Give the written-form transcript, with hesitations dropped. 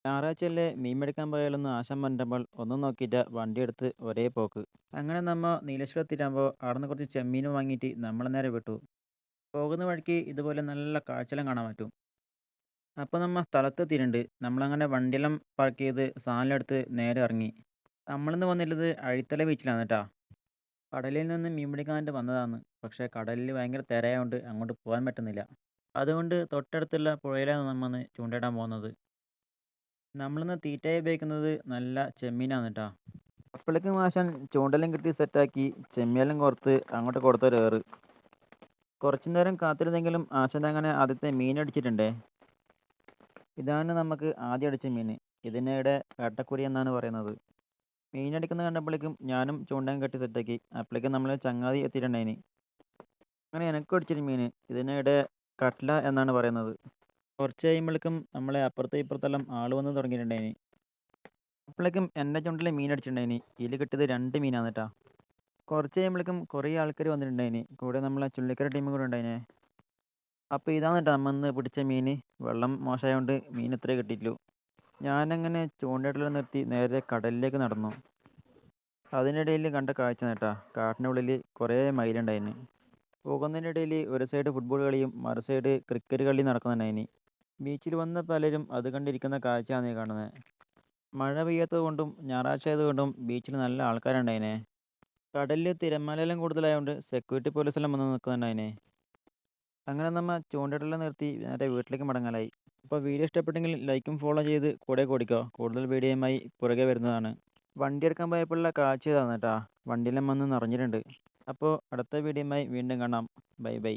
ഞായറാഴ്ചയല്ലേ മീൻ പിടിക്കാൻ പോയാലൊന്ന് ആശാൻ പറഞ്ഞപ്പോൾ ഒന്നും നോക്കിയില്ല വണ്ടിയെടുത്ത് ഒരേ പോക്ക്. അങ്ങനെ നമ്മ നീലേശ്വരം എത്തിയിട്ടാകുമ്പോൾ അവിടുന്ന് കുറച്ച് ചെമ്മീനും വാങ്ങിയിട്ട് നമ്മൾ നേരെ വിട്ടു. പോകുന്ന വഴിക്ക് ഇതുപോലെ നല്ല കാഴ്ചയെല്ലാം കാണാൻ പറ്റും. അപ്പോൾ നമ്മ സ്ഥലത്തെത്തിയിട്ടുണ്ട്. നമ്മളങ്ങനെ വണ്ടിയെല്ലാം പാർക്ക് ചെയ്ത് സാധനം എടുത്ത് നേരെ ഇറങ്ങി. നമ്മളിന്ന് വന്നിട്ടുള്ളത് അഴിത്തല ബീച്ചിലാണ് കേട്ടാ. കടലിൽ നിന്ന് മീൻ പിടിക്കാനായിട്ട് വന്നതാണ്. പക്ഷേ കടലിൽ ഭയങ്കര തിരയായതുകൊണ്ട് അങ്ങോട്ട് പോകാൻ പറ്റുന്നില്ല. അതുകൊണ്ട് തൊട്ടടുത്തുള്ള പുഴയിലാണ് നമ്മന്ന് ചൂണ്ടയിടാൻ പോകുന്നത്. നമ്മളിന്ന് തീറ്റയായി ഉപയോഗിക്കുന്നത് നല്ല ചെമ്മീനാണ് കേട്ടോ. അപ്പോഴേക്കും ആശാൻ ചൂണ്ടെല്ലാം കിട്ടി സെറ്റാക്കി ചെമ്മീനെല്ലാം കോർത്ത് അങ്ങോട്ട് കൊടുത്തൊരേറ്. കുറച്ചു നേരം കാത്തിരുന്നെങ്കിലും ആശാൻ അങ്ങനെ ആദ്യത്തെ മീൻ അടിച്ചിട്ടുണ്ടേ. ഇതാണ് നമുക്ക് ആദ്യം അടിച്ച മീൻ. ഇതിനിടെ വേട്ടക്കുരി എന്നാണ് പറയുന്നത്. മീൻ അടിക്കുന്നത് കണ്ടപ്പോഴേക്കും ഞാനും ചൂണ്ടയും കെട്ടി സെറ്റാക്കി. അപ്പോഴേക്കും നമ്മൾ ചങ്ങാതി എത്തിയിട്ടുണ്ടായിന്. അങ്ങനെ എനക്കും അടിച്ചൊരു മീൻ. ഇതിനിടെ കട്ല എന്നാണ് പറയുന്നത്. കുറച്ച് കഴിയുമ്പോഴേക്കും നമ്മളെ അപ്പുറത്തും ഇപ്പുറത്തെല്ലാം ആൾ വന്ന് തുടങ്ങിയിട്ടുണ്ടായിന്. അപ്പോഴേക്കും എൻ്റെ ചുണ്ടിൽ മീൻ അടിച്ചിട്ടുണ്ടായിന്. ഇതിൽ കിട്ടിയത് 2 മീനാണ് കേട്ടോ. കുറച്ച് കഴിയുമ്പോഴേക്കും കുറേ ആൾക്കാർ വന്നിട്ടുണ്ടായിന്. കൂടെ നമ്മളെ ചുള്ളിക്കര ടീമും കൂടെ ഉണ്ടായിനെ. അപ്പോൾ ഇതാണ് കേട്ടോ നമ്മൾ ഇന്ന് പിടിച്ച മീൻ. വെള്ളം മോശമായതുകൊണ്ട് മീൻ ഇത്രേ കിട്ടിയിട്ടുള്ളൂ. ഞാനങ്ങനെ ചൂണ്ടയിടൽ നിർത്തി നേരെ കടലിലേക്ക് നടന്നു. അതിനിടയിൽ കണ്ട കാഴ്ച കേട്ടാ, കാട്ടിനുള്ളിൽ കുറേ മയിലുണ്ടായിന്. പോകുന്നതിനിടയിൽ ഒരു സൈഡ് ഫുട്ബോൾ കളിയും മറു സൈഡ് ക്രിക്കറ്റ് കളി നടക്കുന്നുണ്ടായിന്. ബീച്ചിൽ വന്ന പലരും അത് കണ്ടിരിക്കുന്ന കാഴ്ചയാണ് ഈ കാണുന്നത്. മഴ പെയ്യാത്തത് കൊണ്ടും ഞായറാഴ്ച ആയതുകൊണ്ടും ബീച്ചിൽ നല്ല ആൾക്കാരുണ്ടായിനെ. കടലിൽ തിരമാലയെല്ലാം കൂടുതലായതുകൊണ്ട് സെക്യൂരിറ്റി പോലീസെല്ലാം വന്ന് നിൽക്കുന്നുണ്ടായിനെ. അങ്ങനെ നമ്മൾ ചൂണ്ടയിടലെല്ലാം നിർത്തി നേരെ വീട്ടിലേക്ക് മടങ്ങലായി. അപ്പോൾ വീഡിയോ ഇഷ്ടപ്പെട്ടെങ്കിൽ ലൈക്കും ഫോളോ ചെയ്ത് കൂടെ കൂടിക്കോ. കൂടുതൽ വീഡിയോയുമായി പുറകെ വരുന്നതാണ്. വണ്ടി എടുക്കാൻ പോയപ്പോഴുള്ള കാഴ്ച ഇതാണ് കേട്ടാ. വണ്ടിയെല്ലാം വന്ന് നിറഞ്ഞിട്ടുണ്ട്. അപ്പോൾ അടുത്ത വീഡിയോയുമായി വീണ്ടും കാണാം. Bye bye.